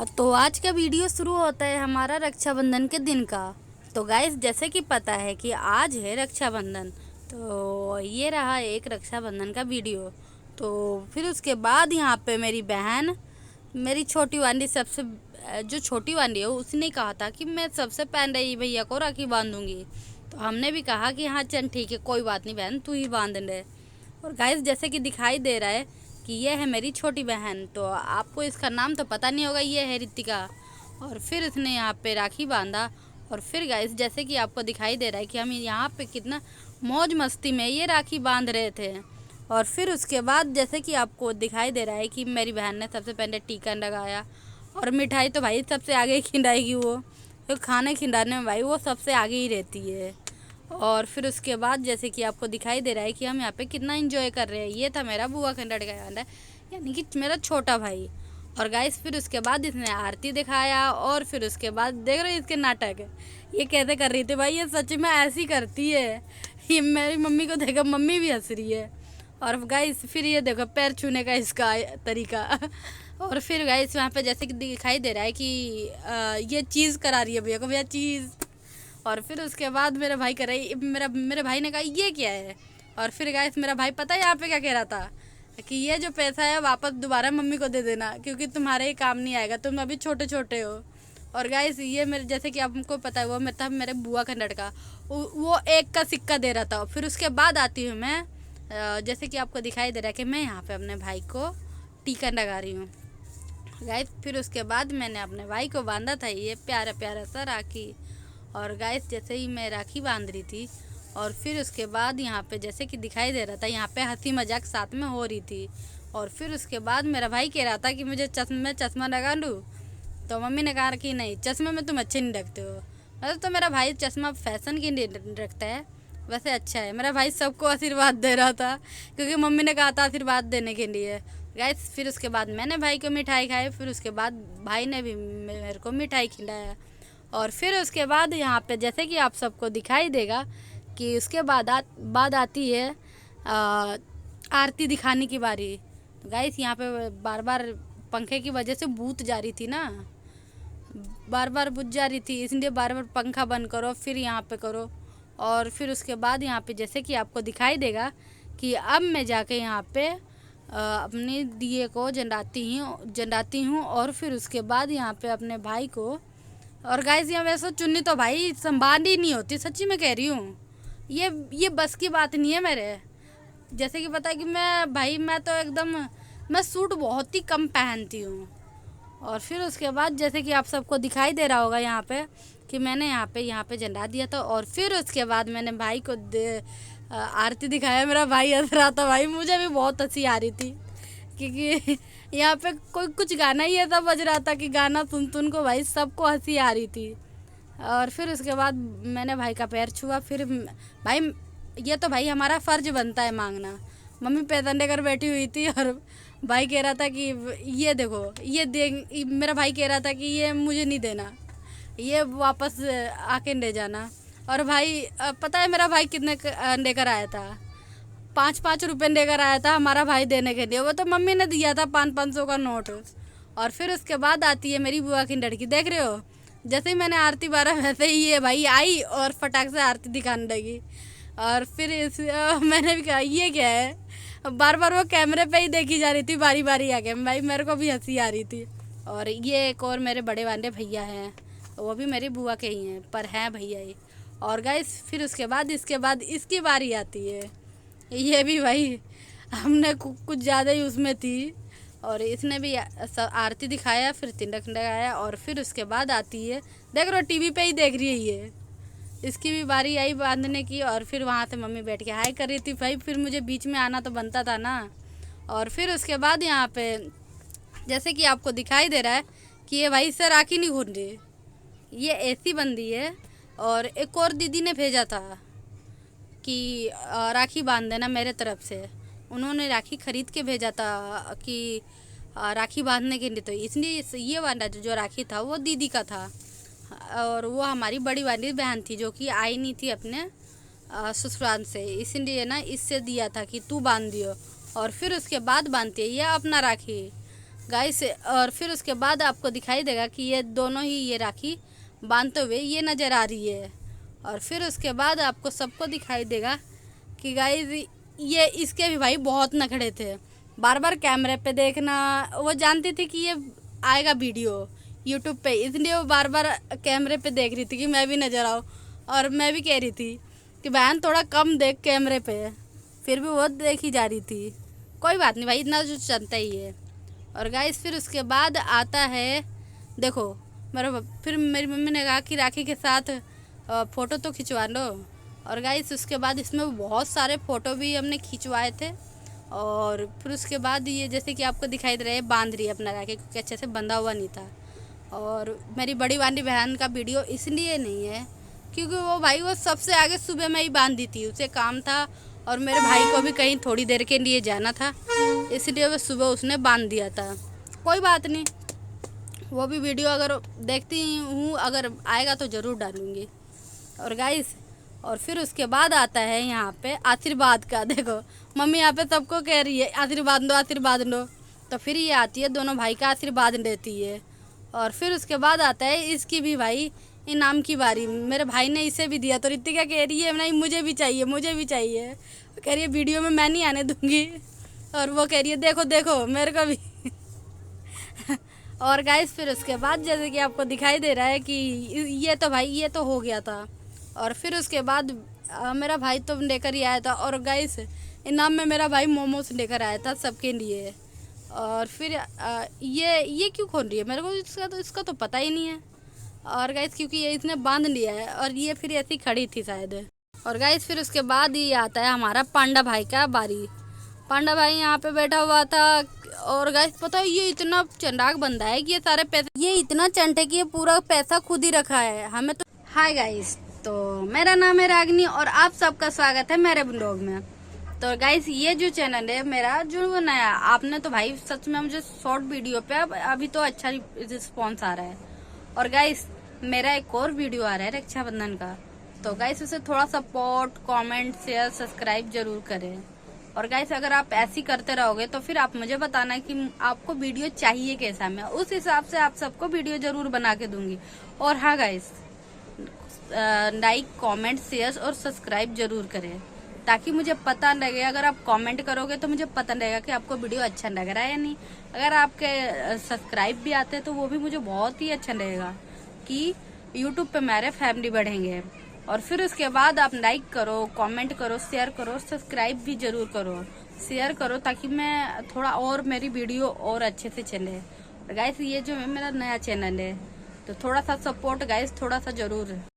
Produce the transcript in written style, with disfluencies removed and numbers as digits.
तो आज का वीडियो शुरू होता है हमारा रक्षाबंधन के दिन का। तो गाइस, जैसे कि पता है कि आज है रक्षाबंधन, तो ये रहा एक रक्षाबंधन का वीडियो। तो फिर उसके बाद यहाँ पे मेरी बहन, मेरी छोटी वांडी, सबसे जो छोटी वांडी है उसने कहा था कि मैं सबसे पहले भैया को राखी बांधूंगी। तो हमने भी कहा कि हाँ चल ठीक है, कोई बात नहीं बहन, तू ही बांध ले। और गाइस, जैसे कि दिखाई दे रहा है कि ये है मेरी छोटी बहन। तो आपको इसका नाम तो पता नहीं होगा, ये है रितिका। और फिर इसने यहाँ पे राखी बांधा। और फिर गाइस, जैसे कि आपको दिखाई दे रहा है कि हम यहाँ पे कितना मौज मस्ती में ये राखी बांध रहे थे। और फिर उसके बाद जैसे कि आपको दिखाई दे रहा है कि मेरी बहन ने सबसे पहले टीका लगाया। और मिठाई तो भाई सबसे आगे ही खिलाएगी वो, तो खाने खिलाने में भाई वो सबसे आगे ही रहती है। और फिर उसके बाद जैसे कि आपको दिखाई दे रहा है कि हम यहाँ पे कितना एंजॉय कर रहे हैं। ये था मेरा बुआ का लड़का है, यानी कि मेरा छोटा भाई। और गाइस, फिर उसके बाद इसने आरती दिखाया। और फिर उसके बाद देख रहे हो इसके नाटक, ये कैसे कर रही थी भाई, ये सच में ऐसी करती है। ये मेरी मम्मी को देखा, मम्मी भी हंस रही है। और गाइस, फिर ये देखो पैर छूने का इसका तरीका। और फिर गाइस, वहाँ पे जैसे कि दिखाई दे रहा है कि ये चीज़ करा रही है भैया को, भैया चीज़। और फिर उसके बाद मेरा भाई कह रही, मेरे भाई ने कहा ये क्या है। और फिर गाइस, मेरा भाई पता है यहाँ पे क्या कह रहा था कि ये जो पैसा है वापस दोबारा मम्मी को दे देना, क्योंकि तुम्हारे ही काम नहीं आएगा, तुम अभी छोटे छोटे हो। और गाइस, ये मेरे जैसे कि आपको पता है वो मैं था मेरे बुआ का लड़का, वो एक का सिक्का दे रहा था। फिर उसके बाद आती हूँ मैं, जैसे कि आपको दिखाई दे रहा है कि मैं यहाँ पे अपने भाई को टीका लगा रही हूँ गाइस। फिर उसके बाद मैंने अपने भाई को बांधा था ये प्यारा प्यारा सा राखी। और गाइस, जैसे ही मैं राखी बांध रही थी, और फिर उसके बाद यहाँ पे जैसे कि दिखाई दे रहा था यहाँ पे हंसी मजाक साथ में हो रही थी। और फिर उसके बाद मेरा भाई कह रहा था कि मुझे चश्मा लगा लूँ। तो मम्मी ने कहा कि नहीं, चश्मे में तुम अच्छे नहीं लगते हो। मतलब तो मेरा भाई चश्मा फैशन के लिए रखता है, वैसे अच्छा है। मेरा भाई सबको आशीर्वाद दे रहा था, क्योंकि मम्मी ने कहा था आशीर्वाद देने के लिए गाइस। फिर उसके बाद मैंने भाई को मिठाई खाई, फिर उसके बाद भाई ने भी मेरे को मिठाई खिलाया। और फिर उसके बाद यहाँ पे जैसे कि आप सबको दिखाई देगा कि उसके बाद आती है आरती दिखाने की बारी। गाइस, यहाँ पे बार बार पंखे की वजह से बूत जा रही थी ना, बार बार बुझ जा रही थी, इसलिए बार बार पंखा बंद करो फिर यहाँ पे करो। और फिर उसके बाद यहाँ पे जैसे कि आपको दिखाई देगा कि अब मैं जाके यहाँ पे अपने दिए को जलाती हूँ। और फिर उसके बाद यहाँ पे अपने भाई को, और गाइस यहाँ वैसे चुन्नी तो भाई संभाल ही नहीं होती, सच्ची में कह रही हूँ, ये बस की बात नहीं है मेरे। जैसे कि पता है कि मैं तो एकदम, मैं सूट बहुत ही कम पहनती हूँ। और फिर उसके बाद जैसे कि आप सबको दिखाई दे रहा होगा यहाँ पे कि मैंने यहाँ पे जला दिया था। और फिर उसके बाद मैंने भाई को आरती दिखाया। मेरा भाई हंस रहा था, भाई मुझे भी बहुत हंसी आ रही थी, क्योंकि यहाँ पे कोई कुछ गाना ही ऐसा बज रहा था कि गाना सुन को भाई सबको हंसी आ रही थी। और फिर उसके बाद मैंने भाई का पैर छुआ। फिर भाई, ये तो भाई हमारा फ़र्ज बनता है मांगना। मम्मी पैसा लेकर बैठी हुई थी और भाई कह रहा था कि ये देखो, ये दे, मेरा भाई कह रहा था कि ये मुझे नहीं देना, ये वापस आके ले जाना। और भाई पता है मेरा भाई कितने लेकर आया था, 5-5 रुपये लेकर आया था हमारा भाई देने के लिए। वो तो मम्मी ने दिया था 500-500 का नोट। और फिर उसके बाद आती है मेरी बुआ की लड़की, देख रहे हो, जैसे ही मैंने आरती बारा वैसे ही ये भाई आई और फटाक से आरती दिखाने लगी। और फिर मैंने भी कहा ये क्या है, बार बार वो कैमरे पे ही देखी जा रही थी बारी बारी आके, भाई मेरे को भी हंसी आ रही थी। और ये एक और मेरे बड़े वाले भैया हैं, वो भी मेरी बुआ के ही हैं, पर हैं भैया ही। और गाइस, फिर उसके बाद इसकी बारी आती है। ये भी भाई हमने कुछ ज़्यादा ही उसमें थी। और इसने भी आरती दिखाया, फिर तिलक लगाया। और फिर उसके बाद आती है, देख रहे हो टीवी पे ही देख रही है ये, इसकी भी बारी आई बांधने की। और फिर वहाँ से मम्मी बैठ के हाय कर रही थी भाई, फिर मुझे बीच में आना तो बनता था ना। और फिर उसके बाद यहाँ पे जैसे कि आपको दिखाई दे रहा है कि ये भाई इससे राखी नहीं घूम रही, ये ऐसी बंदी है। और एक और दीदी ने भेजा था कि राखी बांध देना मेरे तरफ से, उन्होंने राखी खरीद के भेजा था कि राखी बांधने के लिए। तो इसलिए ये वाला जो राखी था वो दीदी का था, और वो हमारी बड़ी वाली बहन थी जो कि आई नहीं थी अपने ससुराल से, इसीलिए ना इससे दिया था कि तू बांध दियो। और फिर उसके बाद बांधती है ये अपना राखी। गाइस। और फिर उसके बाद आपको दिखाई देगा कि ये दोनों ही ये राखी बांधते हुए ये नज़र आ रही है। और फिर उसके बाद आपको सबको दिखाई देगा कि गाइस ये इसके भी भाई बहुत नखड़े थे, बार बार कैमरे पे देखना। वो जानती थी कि ये आएगा वीडियो यूट्यूब पे, इसलिए वो बार बार कैमरे पे देख रही थी कि मैं भी नज़र आऊँ। और मैं भी कह रही थी कि बहन थोड़ा कम देख कैमरे पे, फिर भी वो देखी जा रही थी। कोई बात नहीं भाई, इतना जो चलता ही है। और गाइस फिर उसके बाद आता है, देखो फिर मेरी मम्मी ने कहा कि राखी के साथ फ़ोटो तो खिंचवा लो। और गाइस उसके बाद इसमें बहुत सारे फ़ोटो भी हमने खिंचवाए थे। और फिर उसके बाद ये जैसे कि आपको दिखाई दे रहा है बांध रही है अपना राखी, क्योंकि अच्छे से बंधा हुआ नहीं था। और मेरी बड़ी वाली बहन का वीडियो इसलिए नहीं है क्योंकि वो भाई वो सबसे आगे सुबह में ही बांधी थी, उसे काम था और मेरे भाई को भी कहीं थोड़ी देर के लिए जाना था, इसलिए वो सुबह उसने बांध दिया था। कोई बात नहीं, वो भी वीडियो अगर देखती हूँ, अगर आएगा तो ज़रूर डालूँगी। और गाइस और फिर उसके बाद आता है यहाँ पे आशीर्वाद का। देखो मम्मी यहाँ पे सबको कह रही है आशीर्वाद लो आशीर्वाद लो, तो फिर ये आती है दोनों भाई का आशीर्वाद लेती है। और फिर उसके बाद आता है इसकी भी भाई इनाम की बारी। मेरे भाई ने इसे भी दिया, तो रितिका कह रही है नहीं मुझे भी चाहिए, मुझे भी चाहिए। कह रही है वीडियो में मैं नहीं आने दूंगी। और वो कह रही है देखो देखो मेरे को भी। और गाइस फिर उसके बाद जैसे कि आपको दिखाई दे रहा है कि ये तो भाई ये तो हो गया था। और फिर उसके बाद मेरा भाई तो लेकर ही आया था। और गाइस इनाम में मेरा भाई मोमोज लेकर आया था सबके लिए। और फिर ये क्यों खोल रही है, मेरे को इसका तो पता ही नहीं है। और गाइस क्योंकि ये इसने बांध लिया है और ये फिर ऐसी खड़ी थी शायद। और गाइस फिर उसके बाद ये आता है हमारा पांडा भाई का बारी। पांडा भाई यहाँ पे बैठा हुआ था। और गाइस पता है ये इतना चंडाक बंदा है कि ये सारे पैसे, ये इतना चंट है कि ये पूरा पैसा खुद ही रखा है हमें तो। हाय गाइस, तो मेरा नाम है रागनी और आप सबका स्वागत है मेरे ब्लॉग में। तो गाइस ये जो चैनल है मेरा जो नया, आपने तो भाई सच में मुझे शॉर्ट वीडियो पे अभी तो अच्छा रिस्पॉन्स आ रहा है। और गाइस मेरा एक और वीडियो आ रहा है रक्षाबंधन का, तो गाइस उसे थोड़ा सपोर्ट, कमेंट, शेयर, सब्सक्राइब जरूर करें। और गाइस अगर आप ऐसी करते रहोगे तो फिर आप मुझे बताना कि आपको वीडियो चाहिए कैसा, मैं उस हिसाब से आप सबको वीडियो जरूर बना के दूंगी। और हाँ गाइस लाइक, कमेंट, शेयर और सब्सक्राइब जरूर करें ताकि मुझे पता लगे। अगर आप कमेंट करोगे तो मुझे पता लगेगा कि आपको वीडियो अच्छा लग रहा है या नहीं। अगर आपके सब्सक्राइब भी आते हैं तो वो भी मुझे बहुत ही अच्छा लगेगा कि यूट्यूब पे मेरे फैमिली बढ़ेंगे। और फिर उसके बाद आप लाइक करो, कमेंट करो, शेयर करो, सब्सक्राइब भी जरूर करो, शेयर करो ताकि मैं थोड़ा और मेरी वीडियो और अच्छे से चले। गाइस ये जो है मेरा नया चैनल है तो थोड़ा सा सपोर्ट गाइस थोड़ा सा जरूर